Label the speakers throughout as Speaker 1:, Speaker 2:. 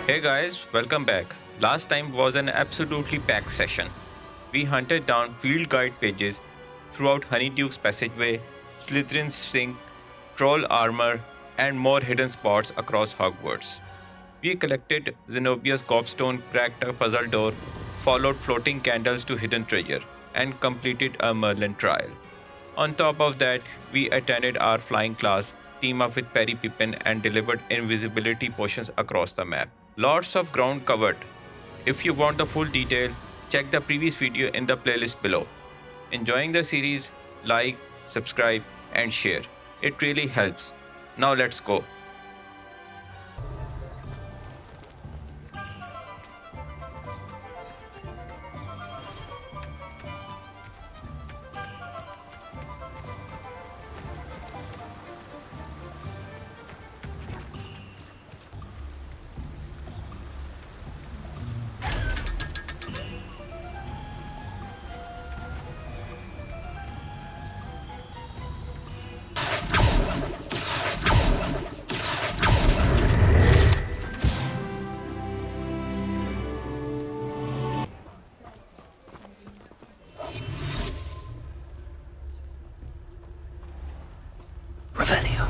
Speaker 1: Hey guys, welcome back. Last time was an absolutely packed session. We hunted down field guide pages throughout Honeyduke's passageway, Slytherin's sink, troll armor, and more hidden spots across Hogwarts. We collected Zenobia's gobstone, cracked a puzzle door, followed floating candles to hidden treasure, and completed a Merlin trial. On top of that, we attended our flying class, team up with Perry Pippin, and delivered invisibility potions across the map. Lots of ground covered. If you want the full detail, check the previous video in the playlist below. Enjoying the series? Like, subscribe, and share. It really helps. Now let's go.
Speaker 2: Revelio.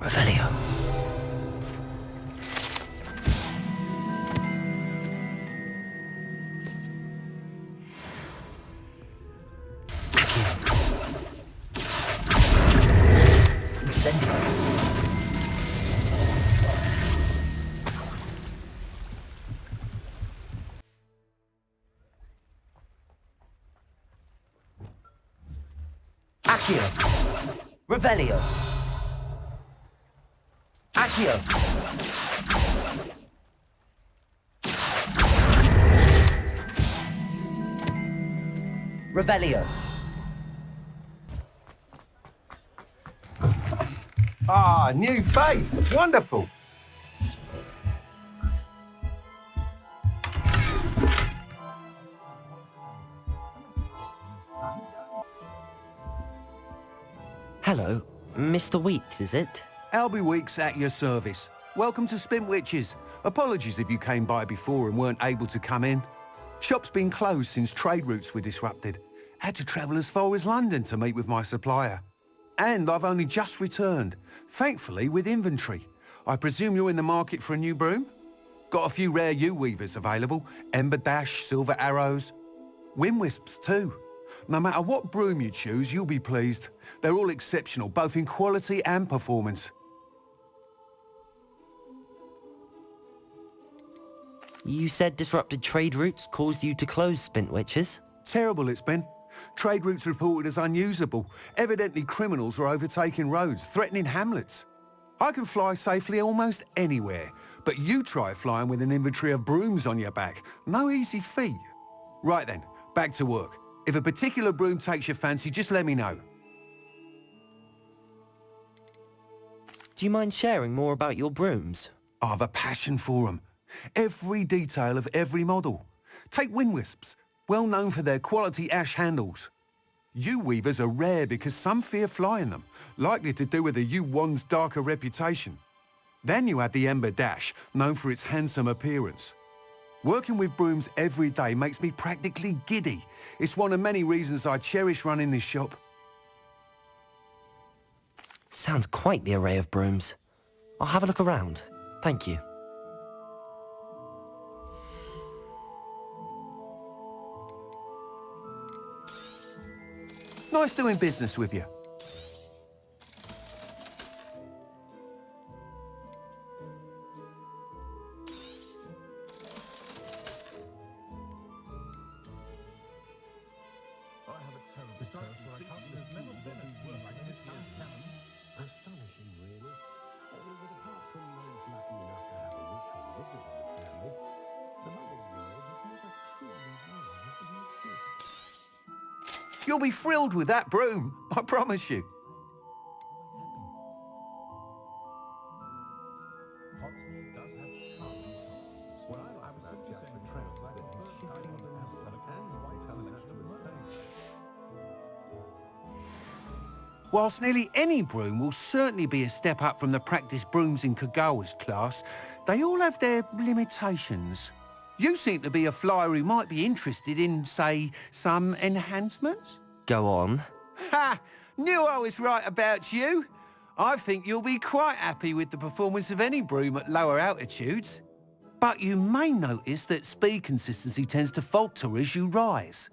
Speaker 2: Revelio. Incendio. Accio. Revelio. Accio. Revelio.
Speaker 3: Ah, new face. Wonderful.
Speaker 2: Hello, Mr. Weeks, is it?
Speaker 3: Albie Weeks at your service. Welcome to Spintwitches. Apologies if you came by before and weren't able to come in. Shop's been closed since trade routes were disrupted. Had to travel as far as London to meet with my supplier. And I've only just returned, thankfully with inventory. I presume you're in the market for a new broom? Got a few rare U-weavers available. Ember Dash, Silver Arrows. Wind Wisps too. No matter what broom you choose, you'll be pleased. They're all exceptional, both in quality and performance.
Speaker 2: You said disrupted trade routes caused you to close Spintwitches?
Speaker 3: Terrible it's been. Trade routes reported as unusable. Evidently criminals were overtaking roads, threatening hamlets. I can fly safely almost anywhere, but you try flying with an inventory of brooms on your back. No easy feat. Right then, back to work. If a particular broom takes your fancy, just let me know.
Speaker 2: Do you mind sharing more about your brooms?
Speaker 3: I've a passion for them. Every detail of every model. Take Wind Wisps, well known for their quality ash handles. U-weavers are rare because some fear flying them, likely to do with the U-wand's darker reputation. Then you have the Ember Dash, known for its handsome appearance. Working with brooms every day makes me practically giddy. It's one of many reasons I cherish running this shop.
Speaker 2: Sounds quite the array of brooms. I'll have a look around. Thank you.
Speaker 3: Nice doing business with you. You'll be thrilled with that broom, I promise you. Whilst nearly any broom will certainly be a step up from the practice brooms in Kagawa's class, they all have their limitations. You seem to be a flyer who might be interested in, say, some enhancements?
Speaker 2: Go on.
Speaker 3: Ha! Knew I was right about you. I think you'll be quite happy with the performance of any broom at lower altitudes. But you may notice that speed consistency tends to falter as you rise.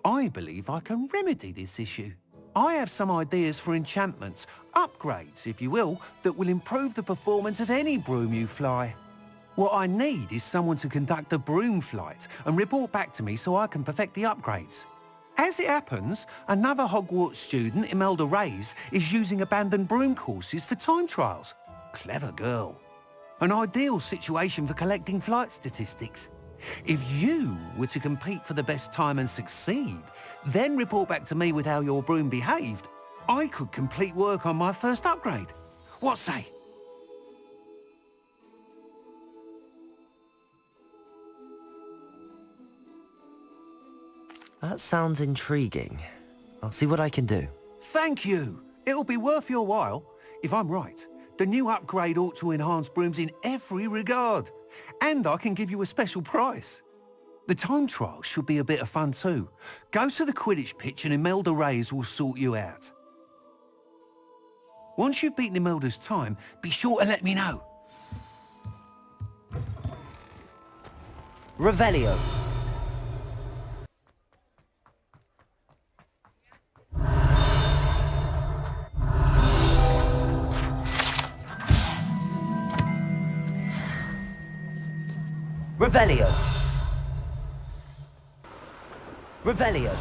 Speaker 3: I believe I can remedy this issue. I have some ideas for enchantments, upgrades, if you will, that will improve the performance of any broom you fly. What I need is someone to conduct a broom flight and report back to me so I can perfect the upgrades. As it happens, another Hogwarts student, Imelda Reyes, is using abandoned broom courses for time trials. Clever girl. An ideal situation for collecting flight statistics. If you were to compete for the best time and succeed, then report back to me with how your broom behaved, I could complete work on my first upgrade. What say?
Speaker 2: That sounds intriguing. I'll see what I can do.
Speaker 3: Thank you. It'll be worth your while. If I'm right, the new upgrade ought to enhance brooms in every regard. And I can give you a special price. The time trial should be a bit of fun too. Go to the Quidditch pitch and Imelda Reyes will sort you out. Once you've beaten Imelda's time, be sure to let me know.
Speaker 2: Revelio. Revelio. Revelio.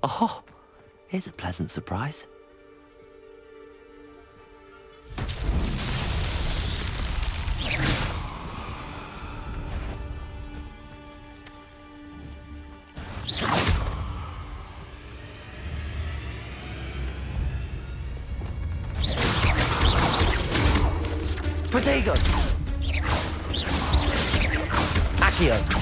Speaker 2: Oh, here's a pleasant surprise. Protego! Accio!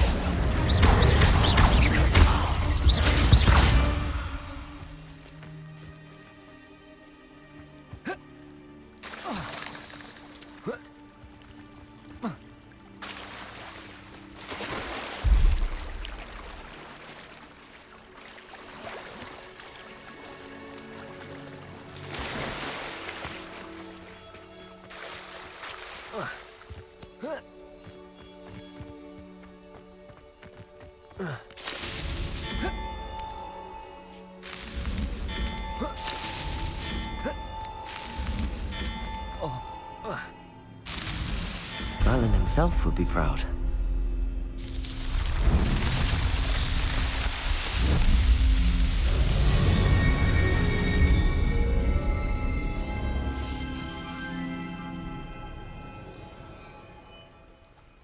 Speaker 2: Merlin himself would be proud.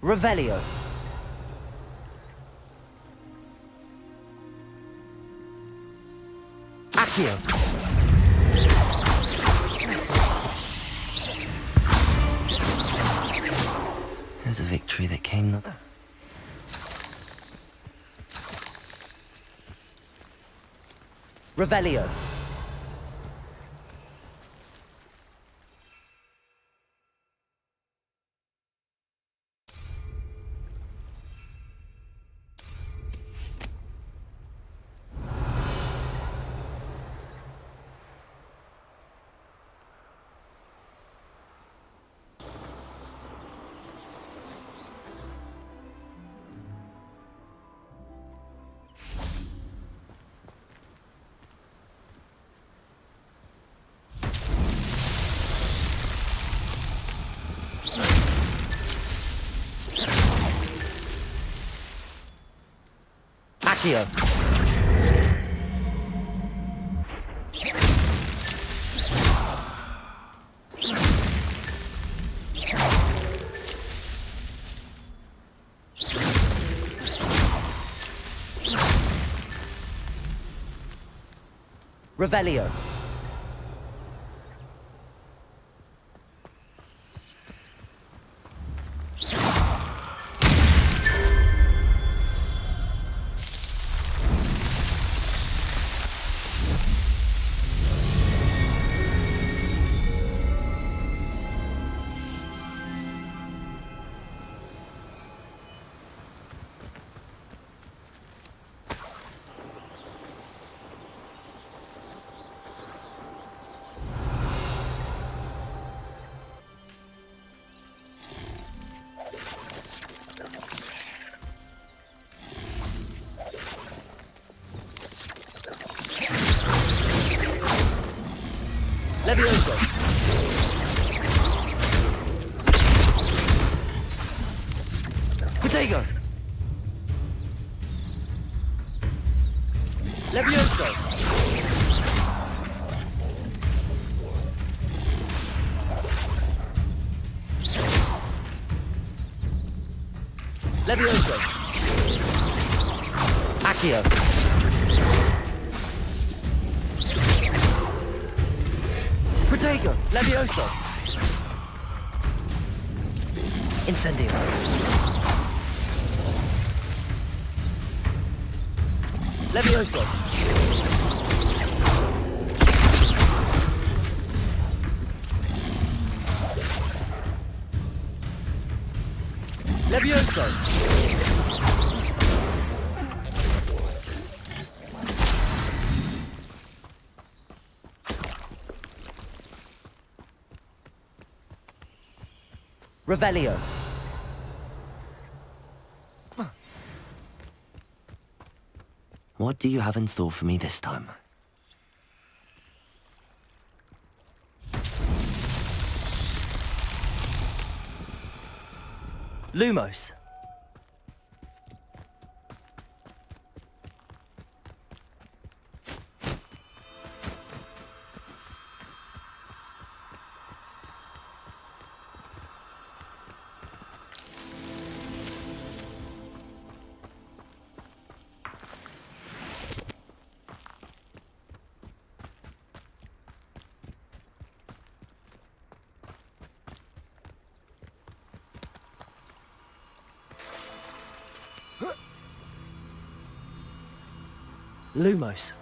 Speaker 2: Revelio. Accio. There's a victory that came not... Revelio. Accio. Revelio. Levioso. Protego. Levioso. Levioso. Accio. Protego. Levioso. Incendio. Levioso. Levioso. Revelio. What do you have in store for me this time? Lumos. Lumos.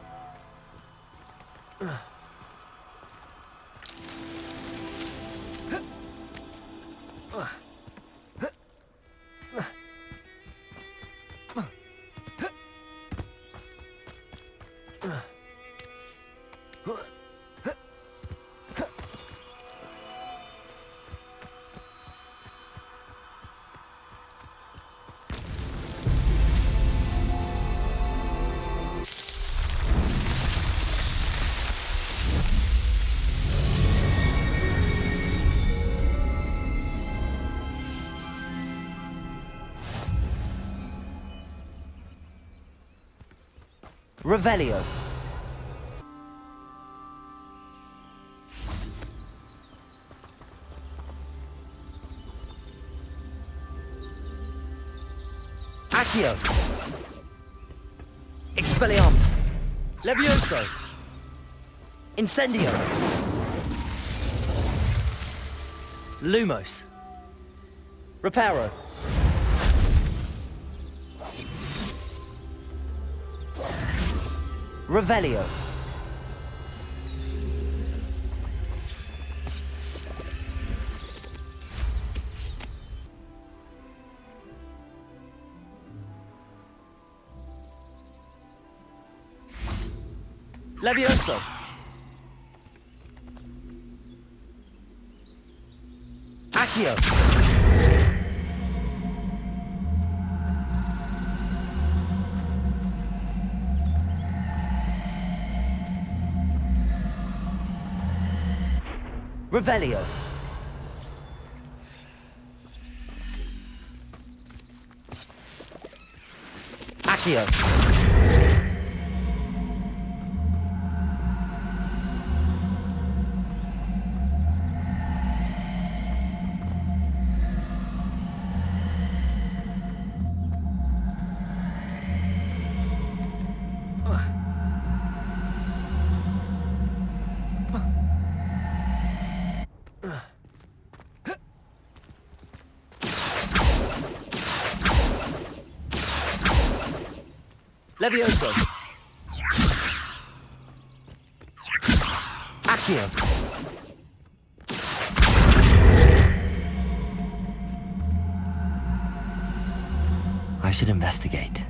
Speaker 2: Revelio. Accio. Expelliarmus. Levioso. Incendio. Lumos. Reparo. Revelio. Levioso. Accio. Revelio. Accio. Levioso. Accio. I should investigate.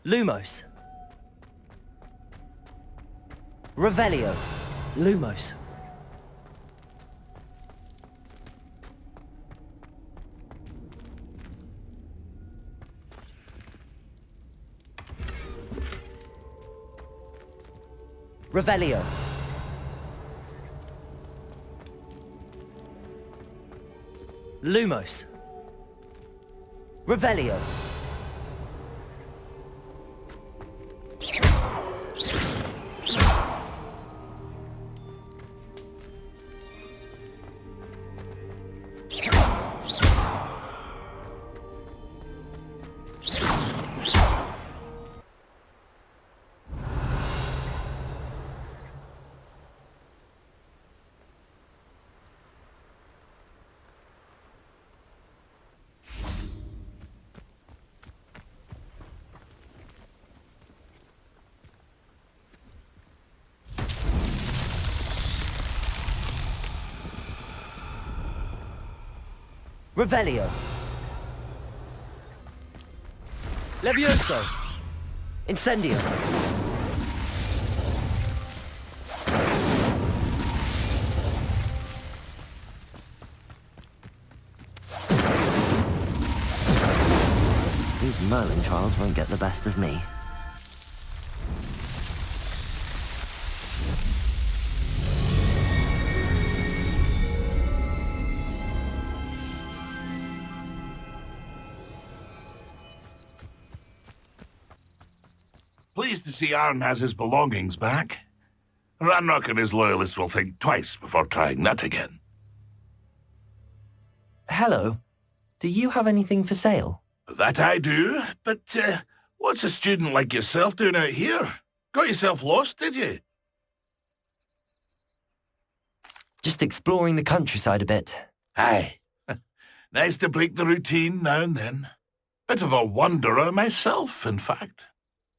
Speaker 2: Lumos. Revelio. Lumos. Revelio. Lumos. Revelio. Revelio. Levioso. Incendio. These Merlin Trials won't get the best of me.
Speaker 4: Pleased to see Arn has his belongings back. Ranrock and his loyalists will think twice before trying that again.
Speaker 2: Hello. Do you have anything for sale?
Speaker 4: That I do, but what's a student like yourself doing out here? Got yourself lost, did you?
Speaker 2: Just exploring the countryside a bit.
Speaker 4: Aye. Nice to break the routine now and then. Bit of a wanderer myself, in fact.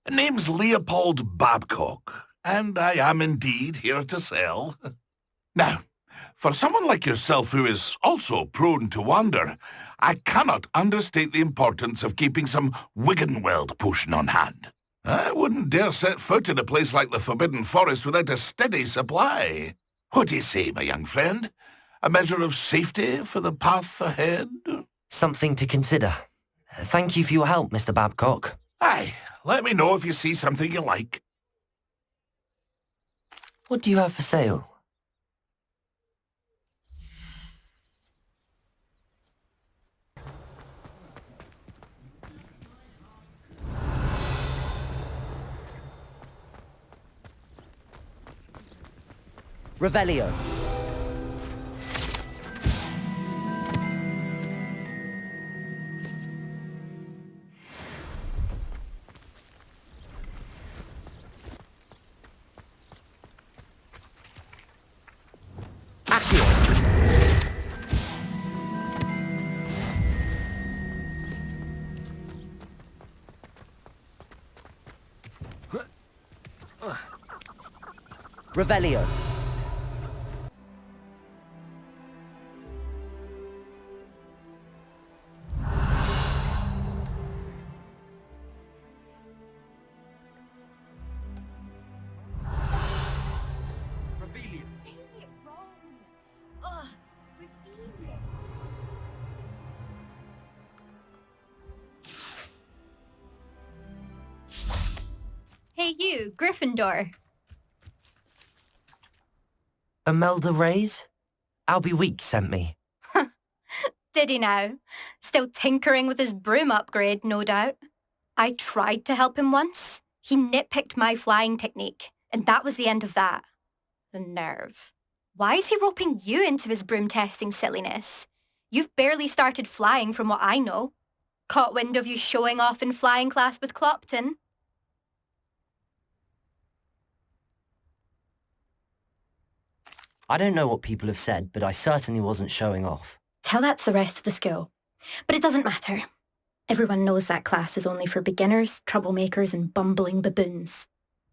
Speaker 4: Name's Leopold Babcock, and I am indeed here to sell. Now, for someone like yourself who is also prone to wander, I cannot understate the importance of keeping some Wiggenweld potion on hand. I wouldn't dare set foot in a place like the Forbidden Forest without a steady supply. What do you say, my young friend? A measure of safety for the path ahead?
Speaker 2: Something to consider. Thank you for your help, Mr. Babcock.
Speaker 4: Aye, let me know if you see something you like.
Speaker 2: What do you have for sale? Revelio. Accio. Revelio.
Speaker 5: Hey you, Gryffindor.
Speaker 2: Imelda Reyes? Albie Weeks sent me.
Speaker 5: Did he now? Still tinkering with his broom upgrade, no doubt. I tried to help him once. He nitpicked my flying technique, and that was the end of that. The nerve. Why is he roping you into his broom testing silliness? You've barely started flying from what I know. Caught wind of you showing off in flying class with Clopton.
Speaker 2: I don't know what people have said, but I certainly wasn't showing off.
Speaker 5: Tell that to the rest of the school. But it doesn't matter. Everyone knows that class is only for beginners, troublemakers and bumbling baboons.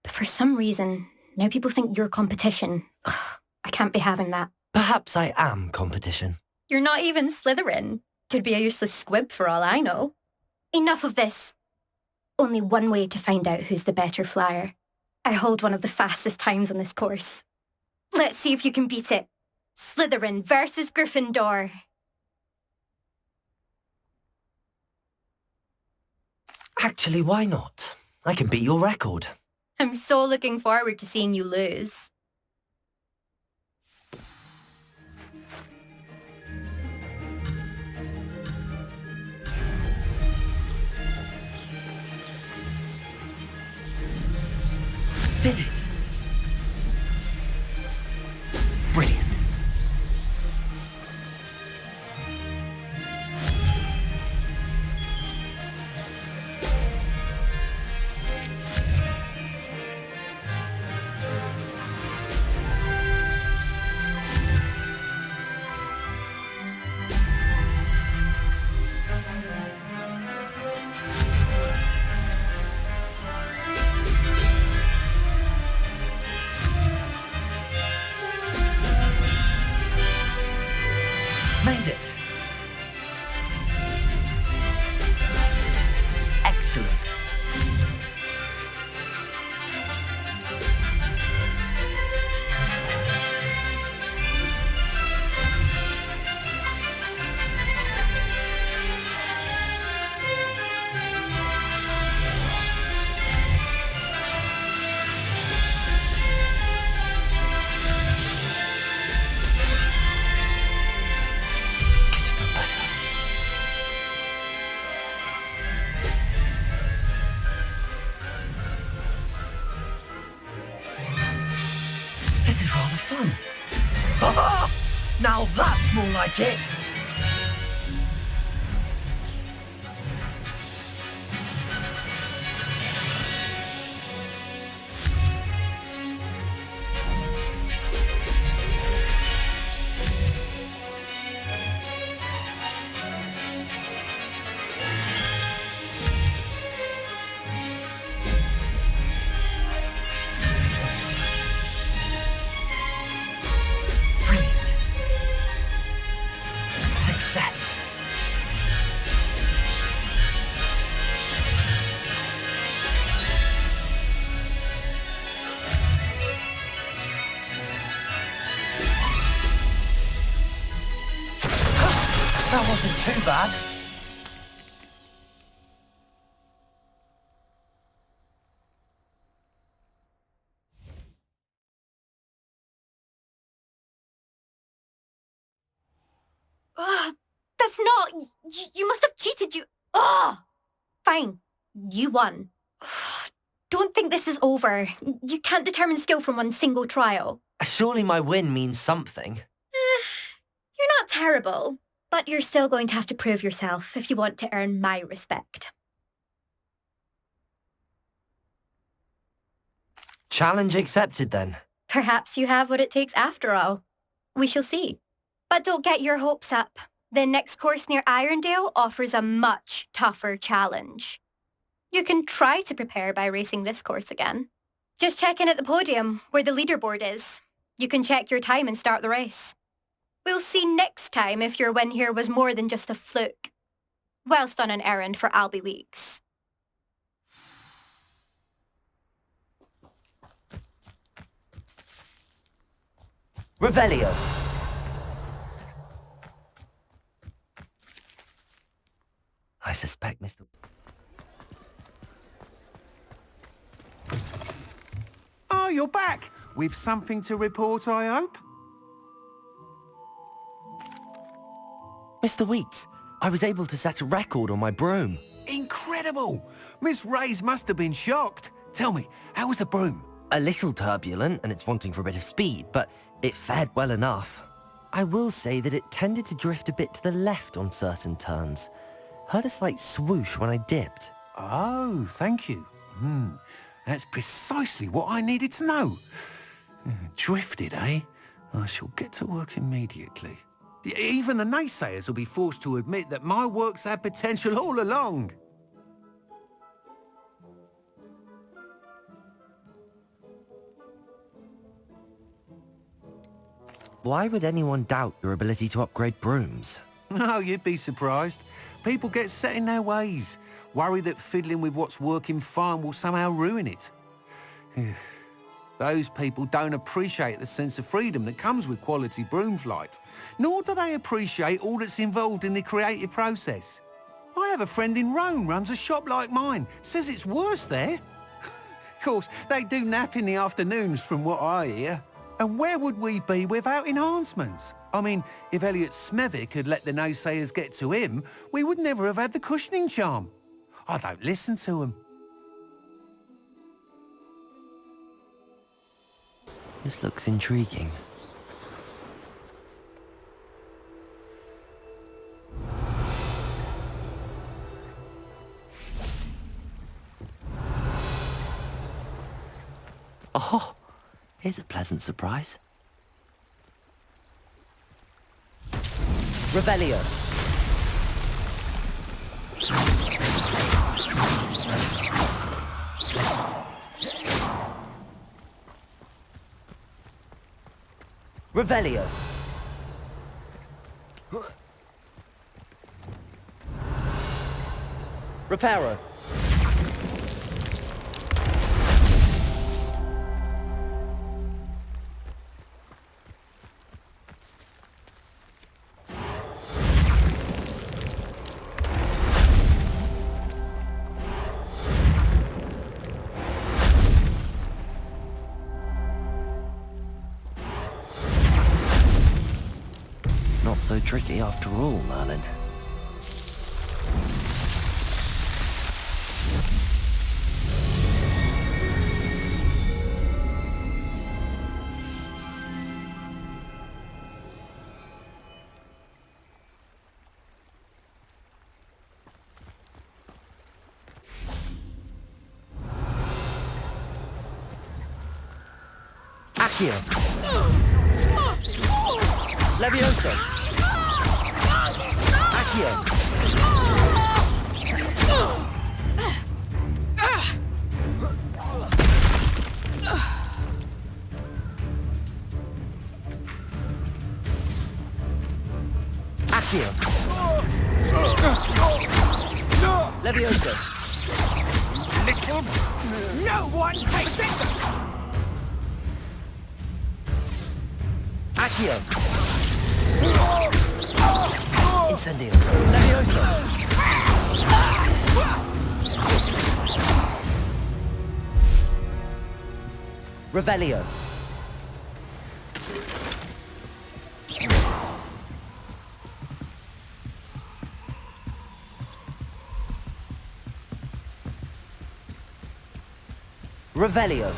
Speaker 5: But for some reason, now people think you're competition. I can't be having that.
Speaker 2: Perhaps I am competition.
Speaker 5: You're not even Slytherin. Could be a useless squib for all I know. Enough of this. Only one way to find out who's the better flyer. I hold one of the fastest times on this course. Let's see if you can beat it. Slytherin versus Gryffindor.
Speaker 2: Actually, why not? I can beat your record.
Speaker 5: I'm so looking forward to seeing you lose.
Speaker 2: Did it? Brilliant. Made it. Excellent. This is rather fun. Ha! Now that's more like it. Brilliant. Success. That wasn't too bad.
Speaker 5: Ugh, that's not... You must have cheated, you... Ugh! Fine. You won. Ugh, don't think this is over. You can't determine skill from one single trial.
Speaker 2: Surely my win means something.
Speaker 5: You're not terrible, but you're still going to have to prove yourself if you want to earn my respect.
Speaker 2: Challenge accepted then.
Speaker 5: Perhaps you have what it takes after all. We shall see. But don't get your hopes up. The next course near Irondale offers a much tougher challenge. You can try to prepare by racing this course again. Just check in at the podium, where the leaderboard is. You can check your time and start the race. We'll see next time if your win here was more than just a fluke. Whilst on an errand for Albie Weeks.
Speaker 2: Revelio. I suspect Mr.
Speaker 3: Oh, you're back. With something to report, I hope?
Speaker 2: Mr. Weeks, I was able to set a record on my broom.
Speaker 3: Incredible! Miss Reyes must have been shocked. Tell me, how was the broom?
Speaker 2: A little turbulent and it's wanting for a bit of speed, but it fared well enough. I will say that it tended to drift a bit to the left on certain turns.
Speaker 6: Heard a slight swoosh when I dipped.
Speaker 3: Oh, thank you. That's precisely what I needed to know. Drifted, eh? I shall get to work immediately. Even the naysayers will be forced to admit that my work's had potential all along.
Speaker 6: Why would anyone doubt your ability to upgrade brooms?
Speaker 3: No, you'd be surprised. People get set in their ways, worry that fiddling with what's working fine will somehow ruin it. Those people don't appreciate the sense of freedom that comes with quality broom flight, nor do they appreciate all that's involved in the creative process. I have a friend in Rome runs a shop like mine, says it's worse there. Of course, they do nap in the afternoons from what I hear. And where would we be without enhancements? I mean, if Elliot Smethwick had let the naysayers get to him, we would never have had the cushioning charm. I don't listen to them.
Speaker 6: This looks intriguing. Oh, here's a pleasant surprise. Revelio. Revelio. Reparo. Not so tricky after all, Merlin. Accio. Levioso. Accio. Accio. Levioso.
Speaker 2: Little... No one takes it!
Speaker 6: Accio. Incendio. Levioso. Revelio. Revelio.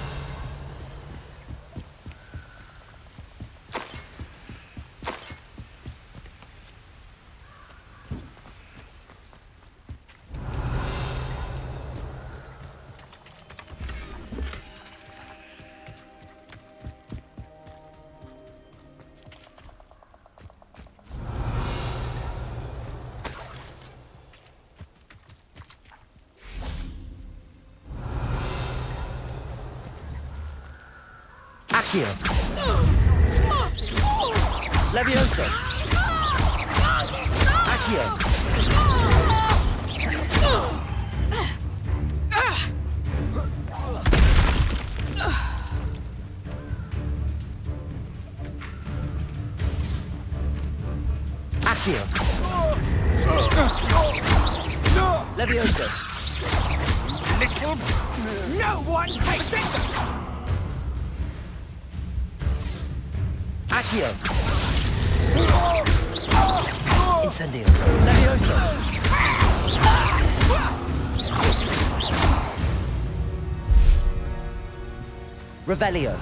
Speaker 6: Accio. Levioso. Accio. Accio. Levioso.
Speaker 2: Little... No one takes it!
Speaker 6: Accio. Incendio. Levioso. Revelio.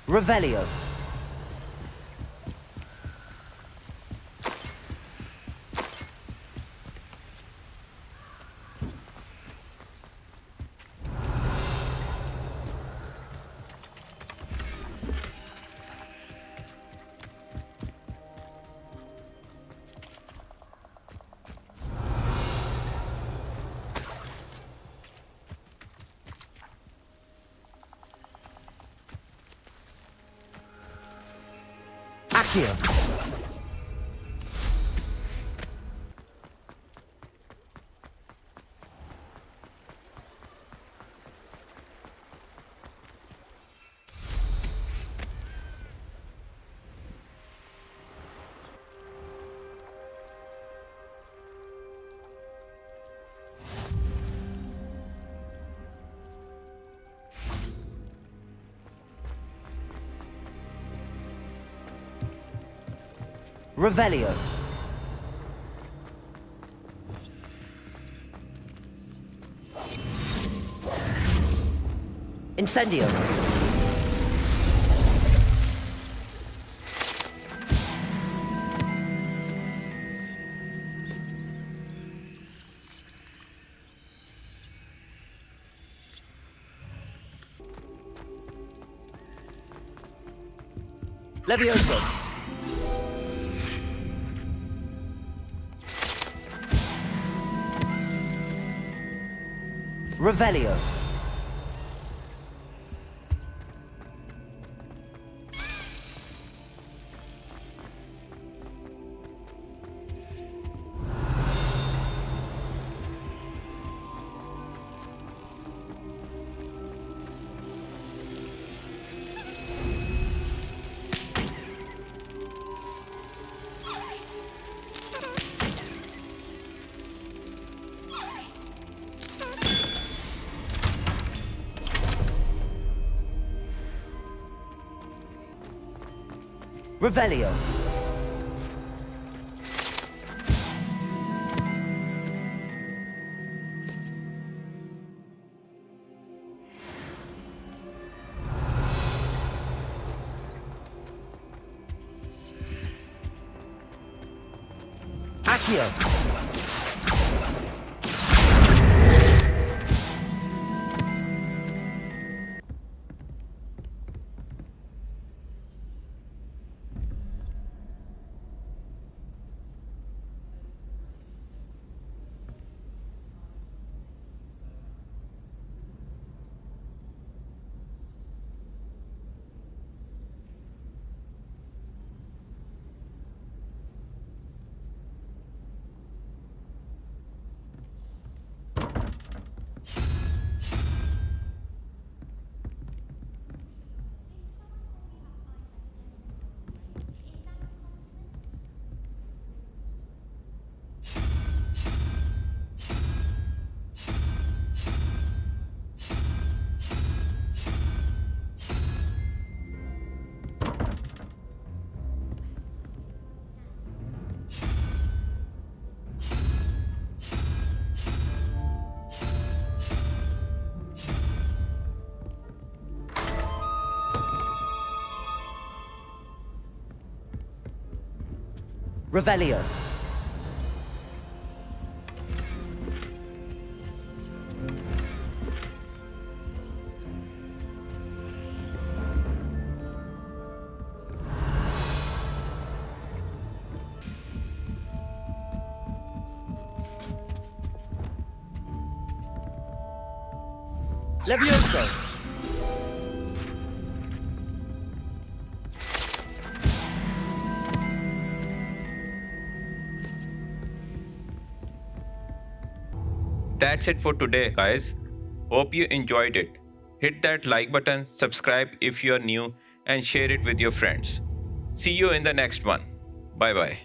Speaker 6: Revelio. Accio. Revelio. Incendio. Levioso. Revelio. Revelio. Accio. Revelio. Levioso.
Speaker 1: That's it for today, guys. Hope you enjoyed it. Hit that like button, subscribe if you're new, and share it with your friends. See you in the next one. Bye bye.